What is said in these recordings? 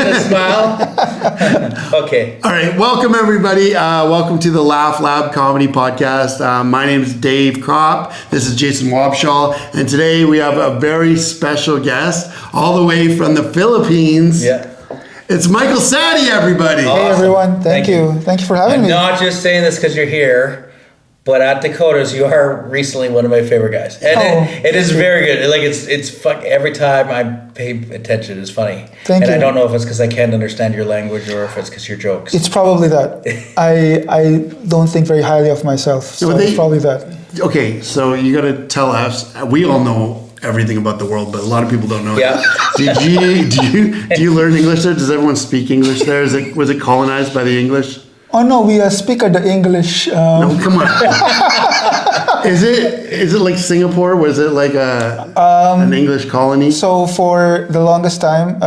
a smile. Okay. All right. Welcome, everybody. Welcome to the Laugh Lab Comedy Podcast. My name is Dave Kopp. This is Jason Wobschall. And today we have a very special guest all the way from the Philippines. Yeah. It's Michael Saddi, everybody. Awesome. Hey, everyone. Thank you. Thank you for having me. Not just saying this because you're here, but at Dakota's, you are recently one of my favorite guys. And it is very good. Like, it's fuck, every time I pay attention, it's funny. Thank you. And I don't know if it's because I can't understand your language or if it's because your jokes. It's probably that. I don't think very highly of myself, so it's probably that. Okay, so you got to tell us. We all know everything about the world, but a lot of people don't know. Yeah. Do you learn English there? Does everyone speak English there? Was it colonized by the English? Oh no, we speak the English. No, come on. Is it like Singapore? Was it like an English colony? So for the longest time,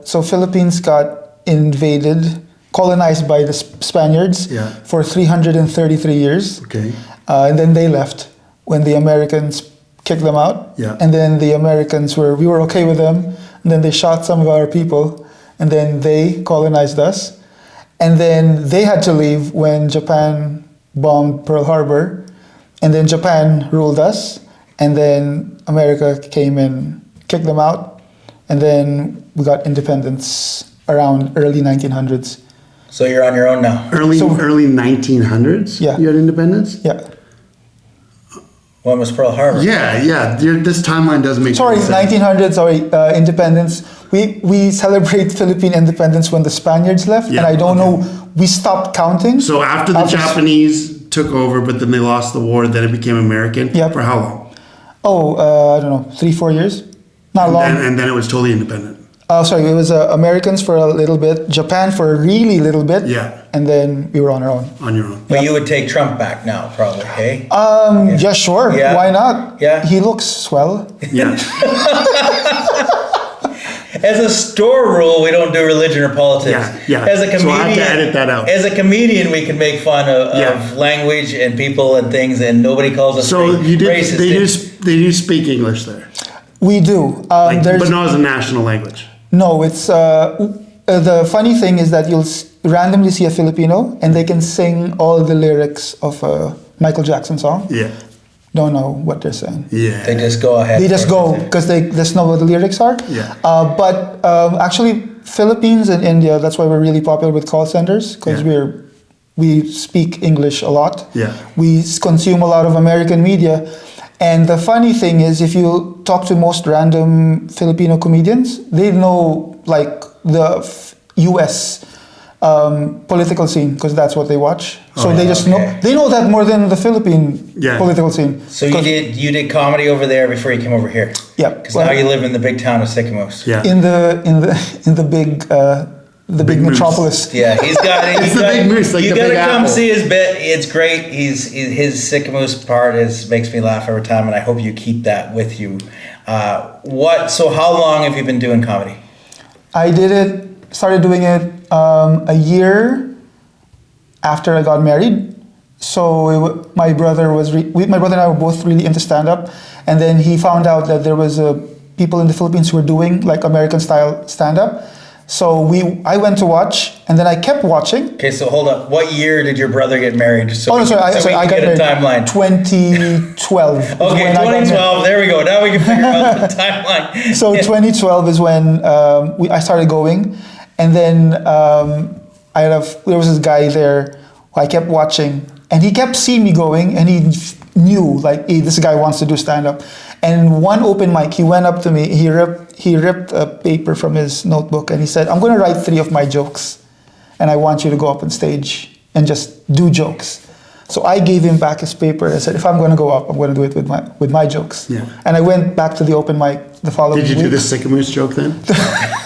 so Philippines got invaded, colonized by the Spaniards for 333 years. Okay. And then they left when the Americans kicked them out. Yeah. And then the Americans we were okay with them. And then they shot some of our people. And then they colonized us. And then they had to leave when Japan bombed Pearl Harbor. And then Japan ruled us. And then America came and kicked them out. And then we got independence around early 1900s. So you're on your own now. Early 1900s? Yeah. You had independence? Yeah. When was Pearl Harbor? Yeah. This timeline doesn't make sense. 1900s, independence. We celebrate Philippine independence when the Spaniards left, and I don't know, we stopped counting. So after the Japanese took over, but then they lost the war, then it became American? Yep. For how long? I don't know, 3-4 years? Not long. And then it was totally independent? It was Americans for a little bit, Japan for a really little bit, and then we were on our own. On your own. But you would take Trump back now, probably, hey? Yeah, sure. Yeah. Why not? Yeah. He looks swell. Yeah. As a store rule, we don't do religion or politics. Yeah. As a comedian, so I have to edit that out. As a comedian, we can make fun of language and people and things, and nobody calls us racist. They do speak English there? We do. But not as a national language? No, it's... the funny thing is that you'll randomly see a Filipino and they can sing all the lyrics of a Michael Jackson song. Yeah. Don't know what they're saying. Yeah. They just go ahead. They just go because they just know what the lyrics are. Yeah. But actually, Philippines and India, that's why we're really popular with call centers, because we speak English a lot. Yeah. We consume a lot of American media. And the funny thing is, if you talk to most random Filipino comedians, they know like the U.S. Political scene because that's what they watch. So they just know that more than the Philippine political scene. So you did comedy over there before you came over here. Yeah. Because now you live in the big town of Sycamores. Yeah. In the big metropolis. Yeah, he's got it. It's the big moose, like you the gotta big come apple. see his bit. It's great. His Sycamores part makes me laugh every time, and I hope you keep that with you. So how long have you been doing comedy? I started doing it a year after I got married. So my brother and I were both really into stand-up, and then he found out that there was people in the Philippines who were doing like American style stand-up. So I went to watch, and then I kept watching. Okay, so hold up. What year did your brother get married? I got married. Timeline. 2012. Okay, 2012. There we go. Now we can figure out the timeline. So 2012 is when I started going, and then there was this guy there who I kept watching, and he kept seeing me going, and he knew like, hey, this guy wants to do stand-up. And one open mic, he went up to me, he ripped a paper from his notebook, and he said, I'm going to write 3 of my jokes, and I want you to go up on stage and just do jokes. So I gave him back his paper. I said, if I'm going to go up, I'm going to do it with my jokes. Yeah. And I went back to the open mic the following week. Did you do the Sycamores joke then?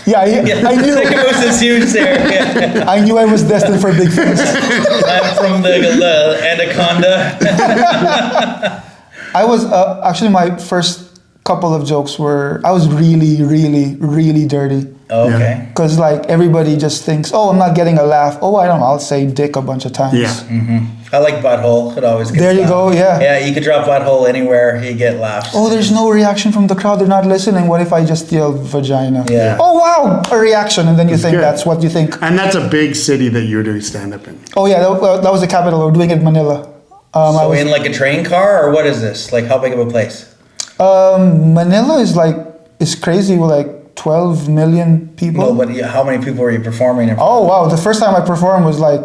I knew. Sycamores is huge there. Yeah. I knew I was destined for big things. I'm from the anaconda. I was actually my first couple of jokes were I was really, really, really dirty. Okay. Because like everybody just thinks, oh, I'm not getting a laugh. Oh, I don't know. I'll say dick a bunch of times. Yeah. I like butthole. It always gets There you laughed. go. Yeah. Yeah, you could drop butthole anywhere, you get laughs. Oh, there's no reaction from the crowd. They're not listening. What if I just yell vagina? Yeah. Oh, wow, a reaction. And then you think good. that's what you think. And that's a big city that you're doing stand-up in. Oh, yeah, that was the capital. We're doing it in Manila. So in like a train car, or what is this? Like how big of a place? Manila is crazy with like 12 million people. No, but how many people were you performing in? Oh, wow. The first time I performed was like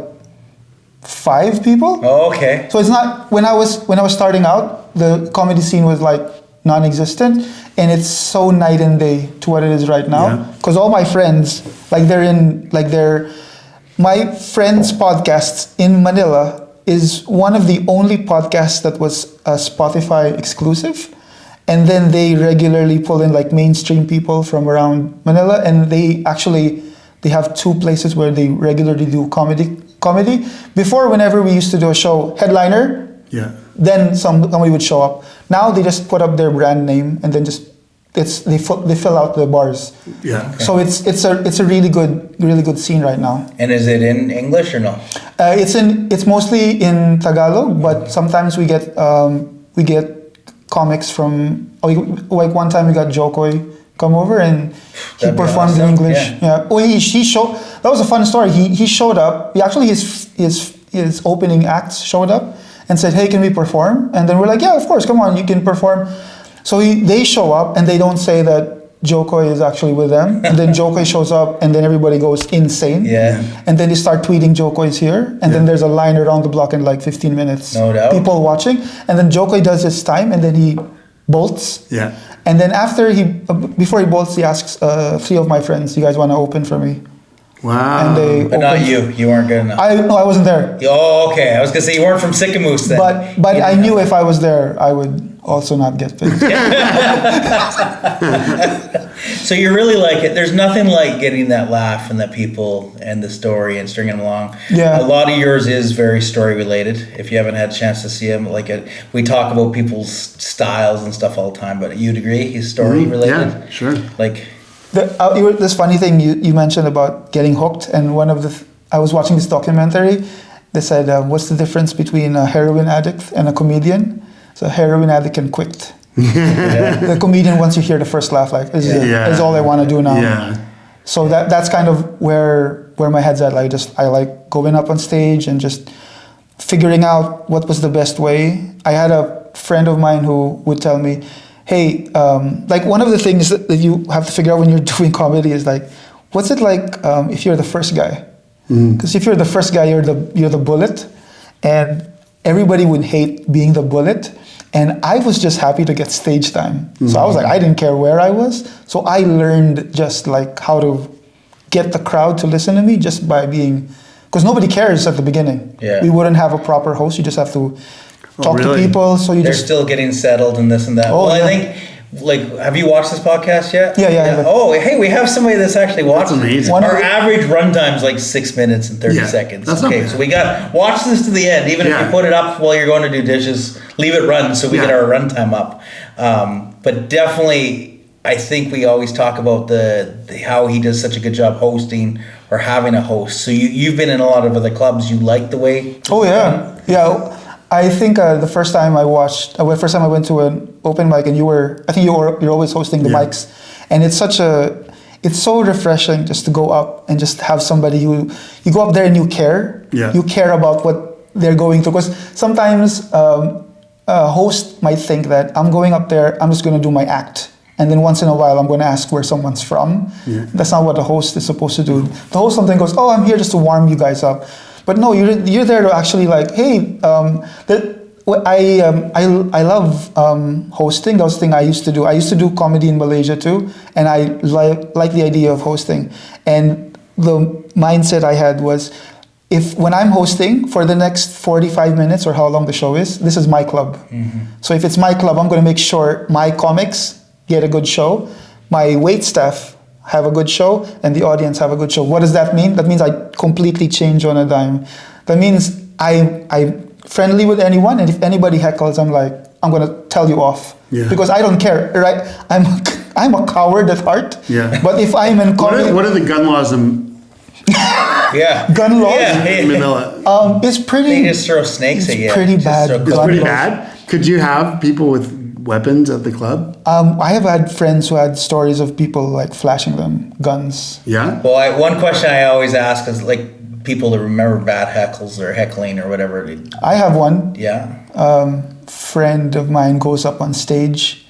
5 people. Oh, okay. So it's not when I was starting out, the comedy scene was like non-existent, and it's so night and day to what it is right now. Yeah. Because all my friends, my friends' podcasts in Manila is one of the only podcasts that was Spotify exclusive, and then they regularly pull in like mainstream people from around Manila, and they have 2 places where they regularly do comedy. Before, whenever we used to do a show, headliner, Yeah. then somebody would show up. Now they just put up their brand name and then they fill out the bars. Yeah. So it's a really good scene right now. And is it in English or no? It's mostly in Tagalog, but sometimes we get comics from like one time we got Jokoy come over and he That'd be performed in awesome, English. Yeah. Oh, he showed. That was a fun story. He showed up. His opening acts showed up and said, "Hey, can we perform?" And then we're like, "Yeah, of course. Come on, you can perform." So they show up and they don't say that Jokoy is actually with them. And then Jokoy shows up and then everybody goes insane. Yeah. And then they start tweeting Jokoy's here. And then there's a line around the block in like 15 minutes. No doubt. People watching. And then Jokoy does his time and then he bolts. Yeah. And then before he bolts, he asks 3 of my friends, "You guys want to open for me?" Wow. And they But not opened. you. You weren't good enough. I wasn't there. Oh, okay. I was gonna say you weren't from Sycamoose then. But I knew if I was there, I would also not get picked. So you really like it. There's nothing like getting that laugh and that people and the story and stringing them along. Yeah. A lot of yours is very story related. If you haven't had a chance to see him, we talk about people's styles and stuff all the time. But you'd agree he's story related. Yeah, sure. Like, This funny thing you mentioned about getting hooked, and I was watching this documentary. They said, "What's the difference between a heroin addict and a comedian?" So a heroin addict can quit. The comedian, once you hear the first laugh, like this is all I want to do now. Yeah. So that's kind of where my head's at. I like going up on stage and just figuring out what was the best way. I had a friend of mine who would tell me, "Hey, like one of the things that you have to figure out when you're doing comedy is like, what's it like if you're the first guy? Because if you're the first guy, you're the bullet, and everybody would hate being the bullet." And I was just happy to get stage time. So I was like, I didn't care where I was. So I learned just like how to get the crowd to listen to me just by being, because nobody cares at the beginning. Yeah. We wouldn't have a proper host. You just have to talk to really? people. So you they're just still getting settled and this and that. Oh, well, yeah. I think, have you watched this podcast yet? Yeah. Oh, hey, we have somebody that's actually watched That's amazing. One Our of the- average runtime's like 6 minutes and 30 Yeah, seconds. that's not okay, bad. so we watch this to the end. Even if Yeah. you put it up while you're going to do dishes, leave it run so we Yeah. get our runtime up. But definitely, I think we always talk about the how he does such a good job hosting or having a host. So you've been in a lot of other clubs. You like the way? Oh yeah. I think the first time I went to an open mic, and you're always hosting the Yeah. mics, and it's so refreshing just to go up and just have somebody you go up there and you care. Yeah. You care about what they're going through, because sometimes a host might think that I'm going up there, I'm just going to do my act. And then once in a while, I'm going to ask where someone's from. Yeah. That's not what the host is supposed to do. The host sometimes goes, "Oh, I'm here just to warm you guys up." But no, you're there to actually like, "Hey, I love hosting." That was the thing I used to do. I used to do comedy in Malaysia too, and I like the idea of hosting. And the mindset I had was, when I'm hosting for the next 45 minutes or how long the show is, this is my club. So if it's my club, I'm going to make sure my comics get a good show, my wait staff have a good show, and the audience have a good show. What does that mean? That means I completely change on a dime. That means I'm friendly with anyone, and if anybody heckles, I'm like, I'm gonna tell you off Yeah. because I don't care, right? I'm a coward at heart. Yeah. But if I'm in What are the gun laws in Yeah. gun laws, Yeah. Manila? it's pretty. They just throw snakes it's at you. pretty Just bad. throw It's gun pretty laws. bad. Could you have people with weapons at the club? I have had friends who had stories of people like flashing them guns. Yeah. Well, one question I always ask is like people that remember bad heckles or heckling or whatever. I have one. Yeah. Friend of mine goes up on stage,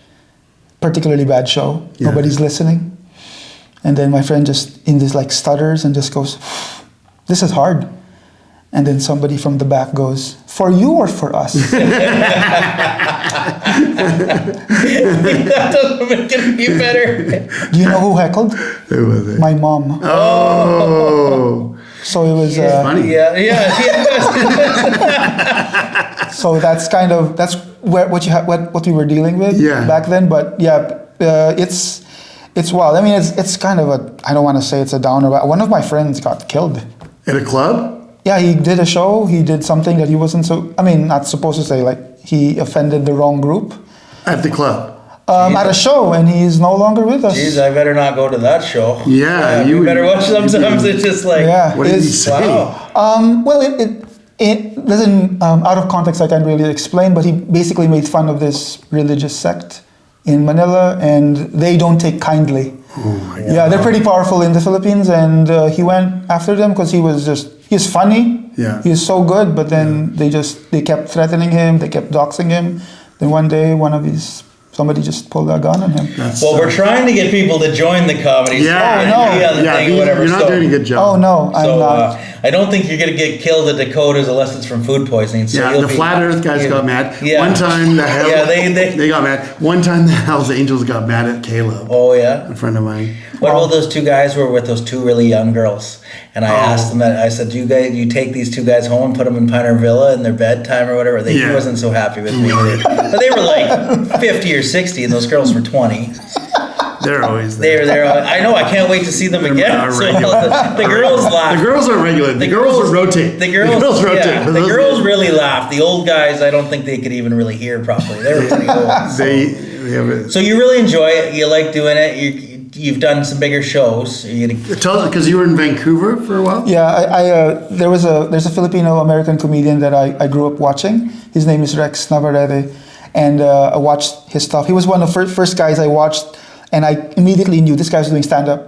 particularly bad show. Yeah. Nobody's listening, and then my friend just in this like stutters and just goes, "This is hard." And then somebody from the back goes, "For you or for us?" That doesn't make it any better. Do you know who heckled? Who was it? My mom. Oh. So it was. Funny. Yeah, yeah. So that's kind of what we were dealing with Yeah. back then. But yeah, it's wild. I mean, it's kind of a. I don't want to say it's a downer, but one of my friends got killed. At a club? Yeah, he did a show. He did something that he wasn't not supposed to say. Like he offended the wrong group At the club? at a show, and he's no longer with us. Jeez, I better not go to that show. Yeah, you you- better watch. Sometimes it's just like, Yeah. What did he Is- say? wow. Well, it doesn't out of context. I can't really explain, but he basically made fun of this religious sect in Manila, and they don't take kindly. Oh my God. Yeah, they're pretty powerful in the Philippines, and he went after them because he's funny. Yeah. He's so good, but then they kept threatening him. They kept doxing him. Then one day, somebody just pulled a gun on him. Well, we're trying to get people to join the comedy. Yeah. store and no. be on the Yeah, thing or whatever. you're not doing a good job. Oh no, I'm So not. I don't think you're gonna get killed at Dakotas unless it's from food poisoning. So Yeah, you'll the be- Flat Earth guys yeah. got mad. Yeah. One time the hell Yeah, they- got mad. One time the Hells Angels got mad at Caleb, Oh yeah. a friend of mine. What about those two guys who were with those two really young girls? And I asked them that. I said, "Do you take these two guys home and put them in Pioneer Villa in their bedtime or whatever?" He Yeah. wasn't so happy with me. But they were like 50 or 60, and those girls were 20. They're always there. They're. I know. I can't wait to see them again. Are So regular. the girls laugh. The girls are regular. The girls will rotate. The girls rotate. Yeah, But the those girls guys- really laugh. The old guys, I don't think they could even really hear properly. They were pretty old. They have a, So you really enjoy it. You like doing it. You've done some bigger shows. because you were in Vancouver for a while. Yeah, there's a Filipino American comedian that I grew up watching. His name is Rex Navarrete, and I watched his stuff. He was one of the first guys I watched, and I immediately knew this guy was doing stand up,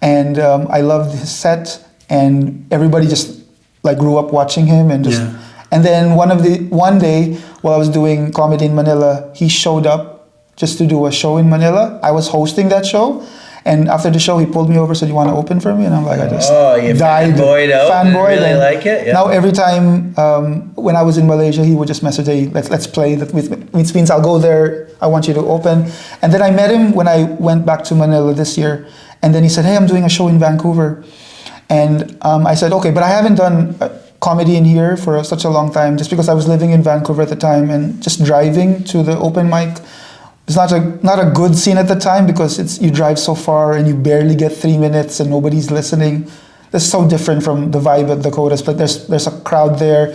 and I loved his set, and everybody just like grew up watching him, and just Yeah. and then one day while I was doing comedy in Manila, he showed up just to do a show in Manila. I was hosting that show, and after the show, he pulled me over, said, "You want to open for me?" And I'm like, I just You died. fanboyed out. Fanboyed, Really and like it. Yeah. now every time when I was in Malaysia, he would just message, "Hey, let's play." That which means I'll go there. I want you to open. And then I met him when I went back to Manila this year, and then he said, "Hey, I'm doing a show in Vancouver," and I said, "Okay, but I haven't done." Comedy in here for such a long time, just because I was living in Vancouver at the time, and just driving to the open mic. It's not a good scene at the time because you drive so far and you barely get 3 minutes and nobody's listening. That's so different from the vibe at Dakotas, but there's a crowd there,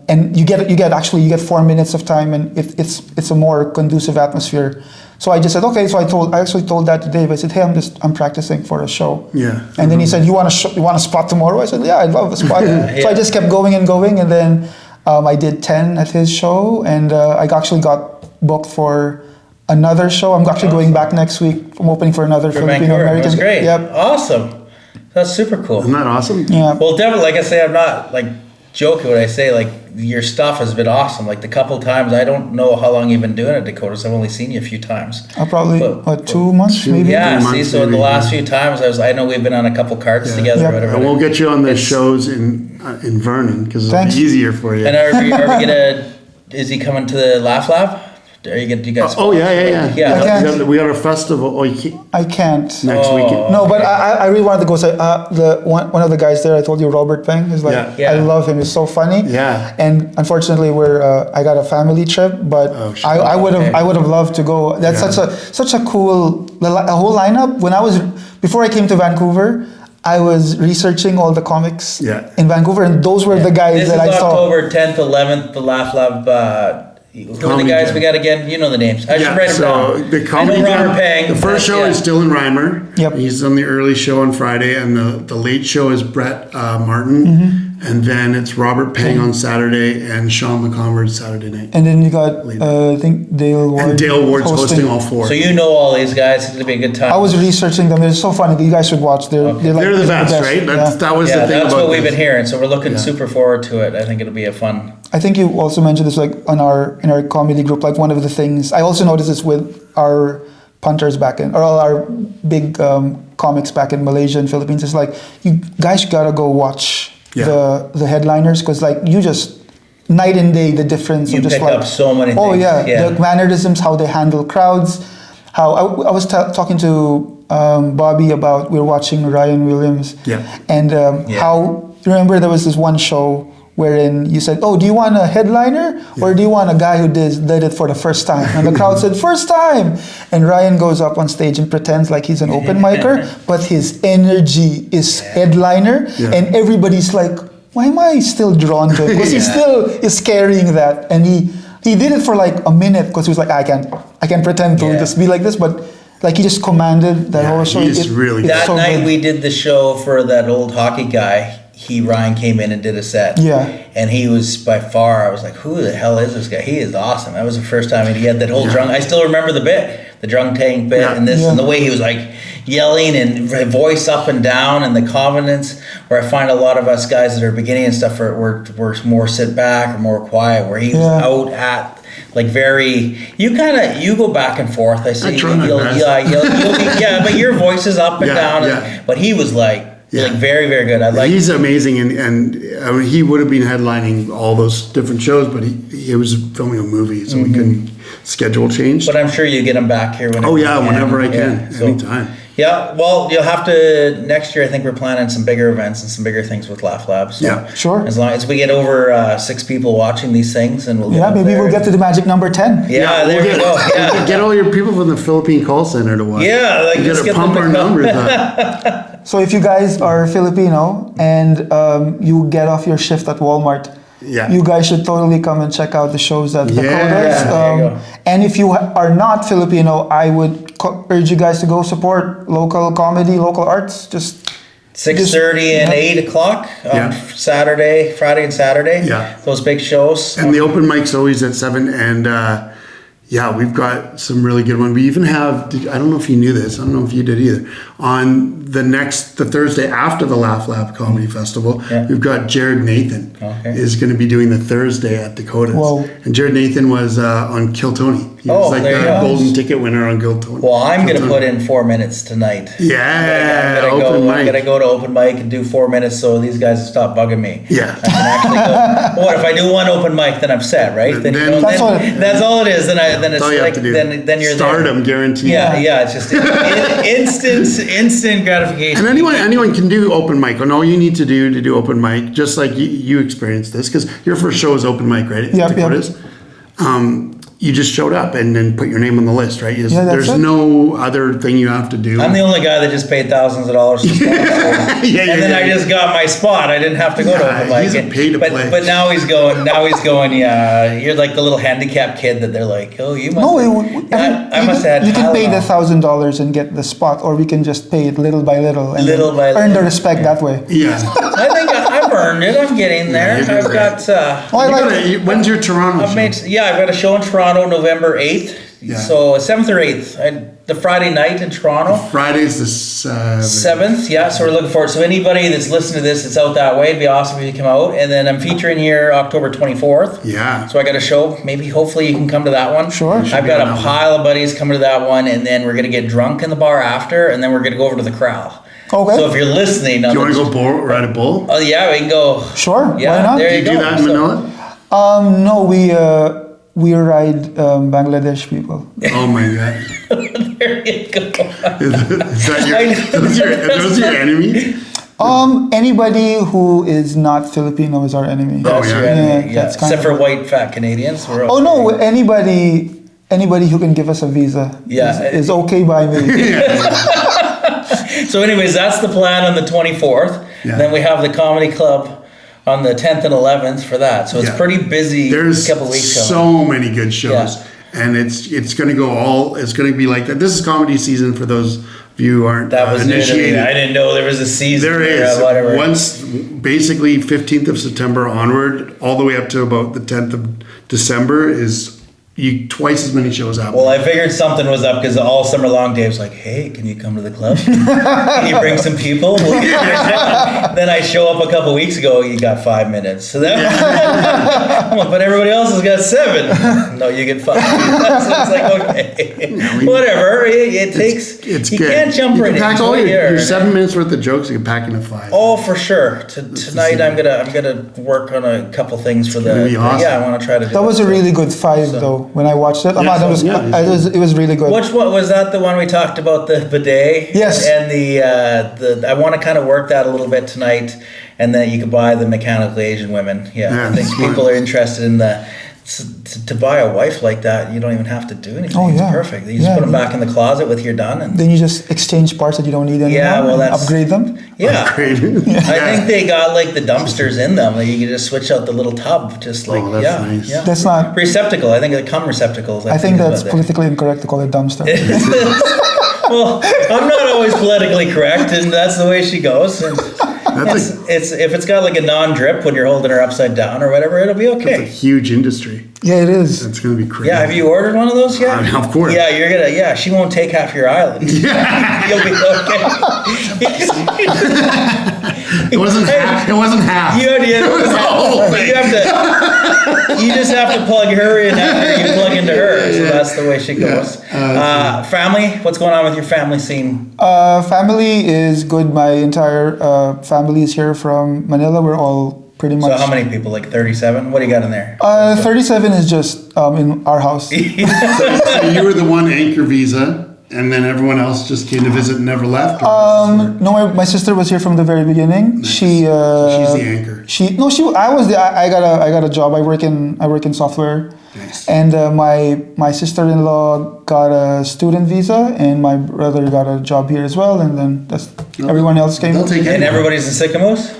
and you get 4 minutes of time, and it's a more conducive atmosphere. So I just said okay. So I actually told that to Dave. I said, "Hey, I'm practicing for a show." Yeah. And then he said, "You want a spot tomorrow?" I said, "Yeah, I'd love a spot." So I just kept going, and then I did 10 at his show, and I actually got booked for another show. I'm actually going back next week. I'm opening for another For Filipino Vancouver. American. That's great. Yep. Awesome. That's super cool. Isn't that awesome? Yeah. Well, definitely, like I say, I'm not like joking when I say like your stuff has been awesome. Like the couple times, I don't know how long you've been doing it, Dakotas. I've only seen you a few times. Probably But- 2 months, maybe. Yeah, 3 see, months so in the maybe, last yeah. few times, I know we've been on a couple carts together, Yeah. or whatever. And we'll get you on the It's- shows in Vernon because it'll Thanks. be easier for you. And are we gonna? Is he coming to the Laugh Lab? Are you guys? Oh yeah. Yeah. Okay. We got a festival. Oh, you can't, I can't. next weekend. No, but I really wanted to go say one of the guys there. I told you, Robert Peng, is like Yeah. Yeah. I love him. He's so funny. Yeah. And unfortunately, I got a family trip, but Oh, shit. I would have Okay. I would have loved to go. That's Yeah. such a cool a whole lineup. Before I came to Vancouver, I was researching all the comics Yeah. in Vancouver, and those were the guys This that is I saw. October 10th, 11th, the Laugh Lab. Who are the guys we got again? You know the names. I should write them down. The comedy Robert Pang. The first show is Dylan Reimer. Yep. He's on the early show on Friday, and the late show is Brett Martin. And then it's Robert Pang on Saturday and Sean McComber Saturday night. And then you got, I think Dale Ward. And Dale Ward's hosting all four. So you know all these guys. It's going to be a good time. I was researching them. They're so funny. You guys should watch. They're like They're the best, right? That was the thing that's about what we've this. been hearing. So we're looking super forward to it. I think it'll be a fun. I think you also mentioned this like in our comedy group. Like one of the things I also noticed this with our punters back in, or all our big comics back in Malaysia and Philippines. It's like you guys gotta go watch the headliners, because like you just night and day the difference. You of just pick like, up so many things. Oh yeah, the mannerisms, how they handle crowds. How I was talking to Bobby about, we were watching Ryan Williams. And how, remember there was this one show wherein you said, oh, do you want a headliner or do you want a guy who did it for the first time? And the crowd said, first time. And Ryan goes up on stage and pretends like he's an open micer, but his energy is headliner. And everybody's like, why am I still drawn to it? Because he still is carrying that. And he did it for like a minute, because he was like, I can't pretend to just be like this, but like he just commanded that whole show. He's really that so night good. We did the show for that old hockey guy. Ryan came in and did a set. And he was by far, I was like, who the hell is this guy? He is awesome. That was the first time, and he had that whole drunk. I still remember the bit, the drunk tank bit, and this, and the way he was like yelling and voice up and down, and the confidence. Where I find a lot of us guys that are beginning and stuff were more sit back or more quiet. Where he was out at. Like you go back and forth. I see but your voice is up and down. But he was like very, very good. He's amazing, and I mean, he would have been headlining all those different shows, but he was filming a movie, so we couldn't schedule change. But I'm sure you get him back here whenever. Whenever I can, anytime. Yeah, well, you'll have to next year. I think we're planning some bigger events and some bigger things with Laugh Labs. So sure. As long as we get over 6 people watching these things, and we'll maybe we'll get to the magic number 10. There we go. Get all your people from the Philippine call center to watch. Just get pump our numbers up. So if you guys are Filipino and you get off your shift at Walmart, you guys should totally come and check out the shows at Dakota's. And if you are not Filipino, I would urge you guys to go support local comedy, local arts. Just 6:30 and 8 o'clock on Friday and Saturday. Those big shows. And the open mic's always at 7, and we've got some really good ones. We even have, I don't know if you knew this, I don't know if you did either, on the Thursday after the Laugh Lab Comedy Festival, we've got Jared Nathan is going to be doing the Thursday at Dakota's. Whoa. And Jared Nathan was on Kill Tony. He was like the golden ticket winner on Kill Tony. Well, I'm going to put in 4 minutes tonight. I'm going to go to open mic and do 4 minutes, so these guys stop bugging me. I can actually go. What if I do one open mic? Then I'm set, right? That's all it is. Then it's like then you're stardom guaranteed. It's just instant gratification. And anyone can do open mic. And all you need to do open mic, just like you experienced this, because your first show was open mic, right? Dakota's. You just showed up and then put your name on the list, right? There's no other thing you have to do. I'm the only guy that just paid thousands of dollars for spots. I just got my spot. I didn't have to go to open mic. He's a pay to play. But now he's going. You're like the little handicapped kid that they're like, oh, you must. I must have had. You can pay the $1,000 and get the spot, or we can just pay it little by little and earn the respect that way. I think I've earned it. I'm getting there. I've got. When's your Toronto show? I've got a show in Toronto, November 8th. So 7th or 8th. The Friday night in Toronto. Friday's the 7th. So we're looking forward. So anybody that's listening to this that's out that way, it'd be awesome if you come out. And then I'm featuring here October 24th. So I got a show. Hopefully you can come to that one. Sure. I've got a pile of buddies coming to that one, and then we're going to get drunk in the bar after, and then we're going to go over to the Corral. Okay. So if you're listening, do you want to go ride a bull? Oh yeah, we can go. Sure. Yeah, why not? There you do go. that in Manila? No, we ride Bangladesh people. Oh my god. There you go. Is that those your enemies? Anybody who is not Filipino is our enemy. That's your enemy. That's Except for white fat Canadians. Anybody who can give us a visa is okay by me. So anyways, that's the plan on the 24th. Then we have the comedy club on the 10th and 11th for that. So it's Yeah. pretty busy. There's couple weeks coming. so many good shows, Yeah. and it's going to go it's going to be like that. This is comedy season for those of you who aren't That was initiated. I didn't know there was a season. There or is. whatever. Once, basically 15th of September onward, all the way up to about the 10th of December is twice as many shows happening. Well, I figured something was up because all summer long Dave's like, hey, can you come to the club? Can you bring some people? Then I show up a couple weeks ago, you got 5 minutes. So then I'm like, but everybody else has got 7. No, you get 5. So it's like, okay, whatever. It takes, It's you good. can't jump you right can pack into all it. your 7 minutes worth of jokes, you can pack into 5. Oh, for sure. Tonight I'm gonna work on a couple things for gonna the. be awesome. Yeah, I want to try to. Do That was a too. really good 5 though. When I watched it, Yeah, it was really good. Which one was that? The one we talked about, the bidet. Yes. And the I want to kind of work that a little bit tonight, and then you could buy the mechanically Asian women. Yeah, Yeah, I think smart. people are interested in the. To buy a wife like that, you don't even have to do anything. Oh, yeah. It's perfect. You just Yeah, put them yeah. back in the closet with your done, and Then you just exchange parts that you don't need anymore. Yeah, well, and that's- upgrade them. yeah. Great. I think they got like the dumpsters in them. Like you can just switch out the little tub, just like Oh, that's nice. yeah. That's not. Receptacle. I think they come receptacles. I think is that's what they- politically incorrect to call it dumpster. Well, I'm not always politically correct, and that's the way she goes. And That's it's if it's got like a non-drip when you're holding her upside down or whatever, it'll be It's a okay. huge industry. Yeah, it is. It's going to be crazy. Yeah, have you ordered one of those yet? I mean, of course. Yeah, you're gonna. Yeah, she won't take half your island. You'll be okay. It wasn't half. It wasn't half. You was the whole thing. You have to. You just have to plug her in after you plug into her. So that's the way she goes. Family. What's going on with your family scene? Family is good. My entire family is here from Manila. We're all pretty much. So how many people? Like 37? What do you got in there? 37 is just in our house. So you were the one anchor visa, and then everyone else just came to visit and never left? No, my sister was here from the very beginning. Nice. She. She's the anchor. I was the. I got a job. I work in software. Nice. And my sister-in-law got a student visa, and my brother got a job here as well. And then everyone else came. They'll take And anyone. everybody's in Sycamores?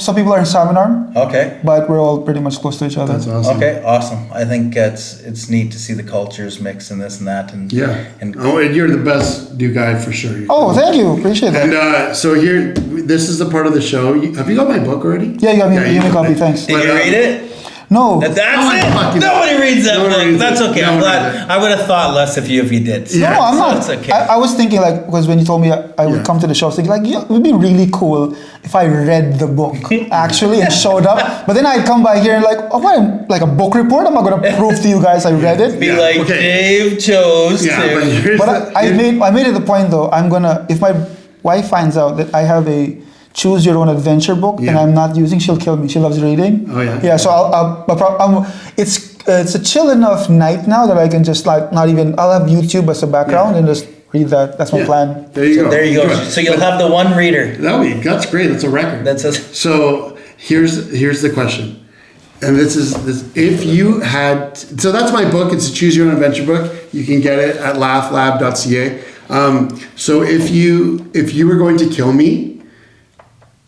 Some people are in Saminar, Okay. but we're all pretty much close to each other. That's awesome. Okay, awesome. I think it's neat to see the cultures mix and this and that. And Yeah. And And you're the best new guy for sure. Oh, thank you. Appreciate that. And so here, this is the part of the show. Have you got my book already? Yeah, you got me. You got me a copy. Thanks. did you read it? No. That's Nobody fucking- it. Nobody reads that Nobody book. reads That's it. okay. No I'm one glad. reads it. I would have thought less if you did. No, Yeah, I'm not. That's okay. I was thinking because when you told me I would Yeah. come to the show, I was thinking it would be really cool if I read the book actually and showed up. But then I'd come by here and like a book report. I'm not gonna prove to you guys I read it. Be Yeah, like okay. Dave chose Yeah, but to. here's But the, I made it the point though. I'm gonna if my wife finds out that I have a choose your own adventure book and Yeah. I'm not using, she'll kill me. She loves reading. Oh, yeah? Yeah. So it's a chill enough night now that I can just I'll have YouTube as a background Yeah. and just read that. That's my Yeah. plan. There you go. There you go. Good. So you'll have the one reader. That's great. That's a record. That's a. So here's the question, and this is if you had. So that's my book. It's a Choose Your Own Adventure book. You can get it at laughlab.ca. So if you were going to kill me,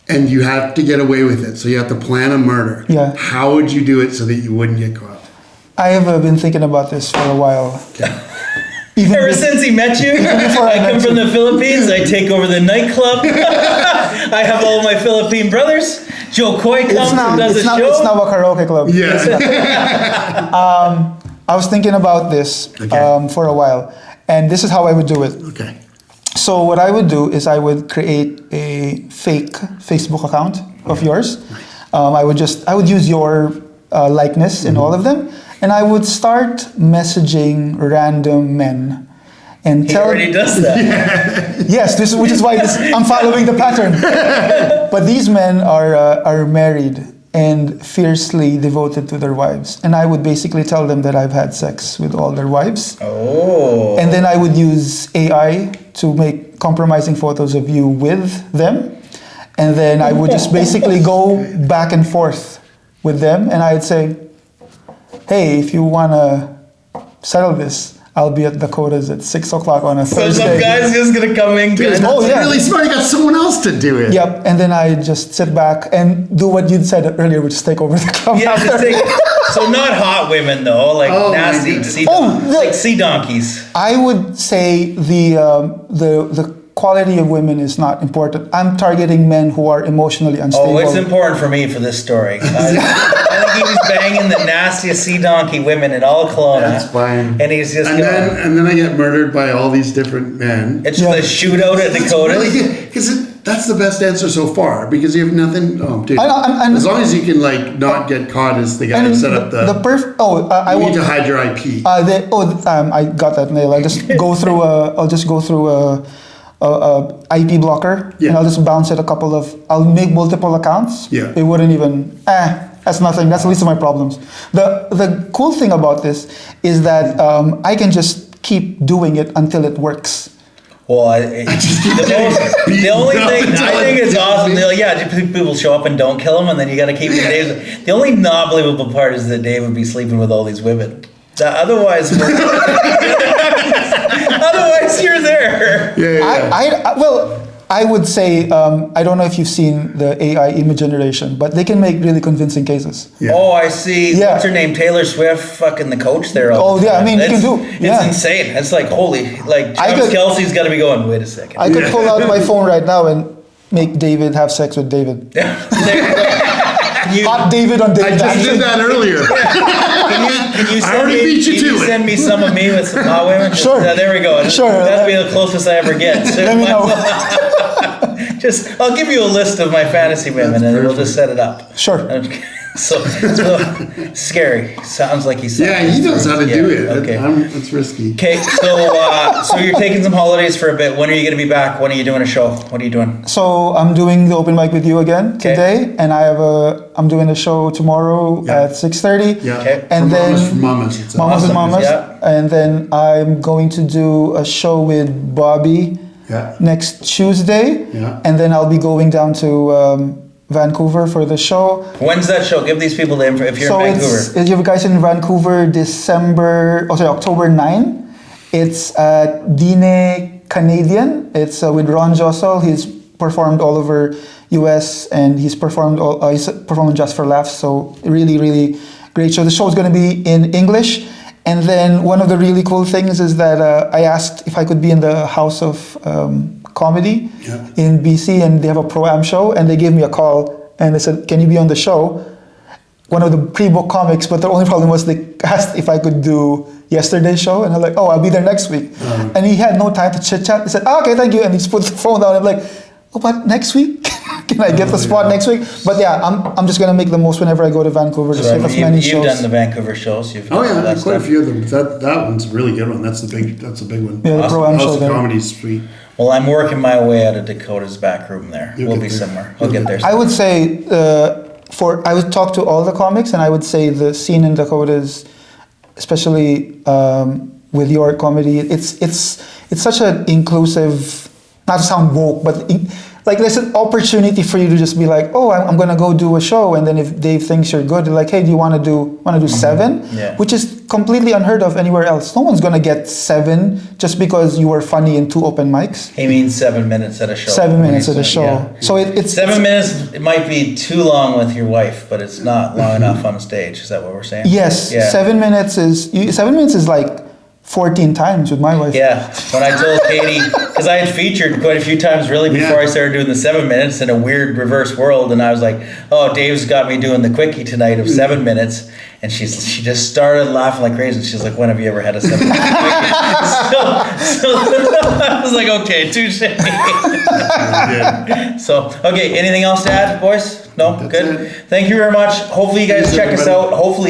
and you have to get away with it, so you have to plan a murder. Yeah. How would you do it so that you wouldn't get caught? I have been thinking about this for a while. Even Ever with- since he met you, before I I come met from you. the Philippines. I take over the nightclub. I have all my Philippine brothers. Joe Coy comes and does a show. It's now a karaoke club. Yes. I was thinking about this Okay. for a while, and this is how I would do it. Okay. So what I would do is I would create a fake Facebook account of yours. I would use your likeness in all of them, and I would start messaging random men and He tell. already does that. Yes, which is why I'm following the pattern. But these men are married and fiercely devoted to their wives, and I would basically tell them that I've had sex with all their wives. Oh. And then I would use AI to make compromising photos of you with them. And then I would just basically go back and forth with them. And I'd say, hey, if you want to settle this, I'll be at Dakota's at 6 o'clock on a So Thursday. some guy's just gonna come in. Dude, that's Oh, yeah. really smart. You got someone else to do it. Yep, and then I just sit back and do what you'd said earlier, which is take over the club. Yeah, after. just so not hot women though, like Oh, my nasty goodness. like sea donkeys. I would say the quality of women is not important. I'm targeting men who are emotionally unstable. Oh, it's important for me for this story. I think he was banging the nastiest sea donkey women in all of Kelowna. That's fine. And he's just and going. then I get murdered by all these different men. It's just a shootout at Dakota. Really good, because that's the best answer so far. Because you have nothing. Oh, dude. I'm- as long as you can like not get caught as the guy who set up the. I you will. need to hide your IP. I got that nail. I'll just go through a IP blocker, Yeah. and I'll just bounce it I'll make multiple accounts. Yeah. It wouldn't even. That's nothing. That's the least of my problems. The cool thing about this is that I can just keep doing it until it works. Well, the only thing I think is awesome. People show up and don't kill him, and then you got to keep your days. The only not believable part is that Dave would be sleeping with all these women. Otherwise, otherwise you're there. Yeah. I would say I don't know if you've seen the AI image generation, but they can make really convincing cases. Yeah. Oh, I see. Yeah. What's her name? Taylor Swift, fucking the coach there. Oh, yeah, I mean, you It's- can do- yeah. It's insane. It's like, holy, like, I Travis could- Kelsey's got to be going, wait a second. I could pull out my phone right now and make David have sex with David. Hot David on I David. just did that earlier. Can you I already beat you to it. send me some of me with some hot women? Sure. There we go. Sure. That'll be the closest I ever get. So Let me know. I'll give you a list of my fantasy women, and we'll just set it up. Sure. So scary. Sounds like he's. Yeah, he knows how to do it. Okay. It's risky. Okay, so you're taking some holidays for a bit. When are you going to be back? When are you doing a show? What are you doing? So I'm doing the open mic with you again today, and I'm doing a show tomorrow Yeah. at 6:30. Yeah. Okay. And For then Mamas. It's Mamas Awesome. and Mamas, Yeah. and then I'm going to do a show with Bobby Yeah. next Tuesday, Yeah. and then I'll be going down to Vancouver for the show. When's that show? Give these people the info if you're So in Vancouver. if you guys in Vancouver, October 9. It's at Dine Canadian. It's with Ron Jossel. He's performed all over US, and he's performed Just for Laughs. So really, really great show. The show is going to be in English. And then one of the really cool things is that I asked if I could be in the House of Comedy in BC, and they have a pro-am show, and they gave me a call, and they said, can you be on the show? One of the pre-booked comics, but the only problem was they asked if I could do yesterday's show, and I'm like, I'll be there next week. And he had no time to chit-chat. He said, okay, thank you, and he just put the phone down. I'm like, but next week? Can I get the spot next week? But yeah, I'm just gonna make the most whenever I go to Vancouver. Just hit as many You've shows. done the Vancouver shows. You've Oh done yeah, that quite a stuff. few of them. That one's a really good one. That's the big one. Yeah, the Awesome. pro-am show House of there. Comedy's sweet. Well, I'm working my way out of Dakota's back room there. You'll We'll get be there. somewhere. We'll get there. I would say I would talk to all the comics, and I would say the scene in Dakota is, especially with your comedy, it's such an inclusive, not to sound woke, but like there's an opportunity for you to just be like, I'm gonna go do a show, and then if Dave thinks you're good, they're like, hey, do you want to do 7? Yeah. Which is completely unheard of anywhere else. No one's gonna get 7 just because you were funny in 2 open mics. He means 7 minutes at a show. 7 minutes at a show. Yeah. So it's 7 minutes. It might be too long with your wife, but it's not long enough on stage. Is that what we're saying? Yes, Yeah. 7 minutes is like 14 times with my wife. Yeah, when I told Katie, because I had featured quite a few times really before I started doing the 7 minutes in a weird reverse world, and I was like, Dave's got me doing the quickie tonight of 7 minutes, and she just started laughing like crazy. She's like, when have you ever had a 7 minute quickie? So I was like, okay, touche. So, okay, anything else to add, boys? No? That's Good? it. Thank you very much. Hopefully you guys Thanks, check us everybody. out. Hopefully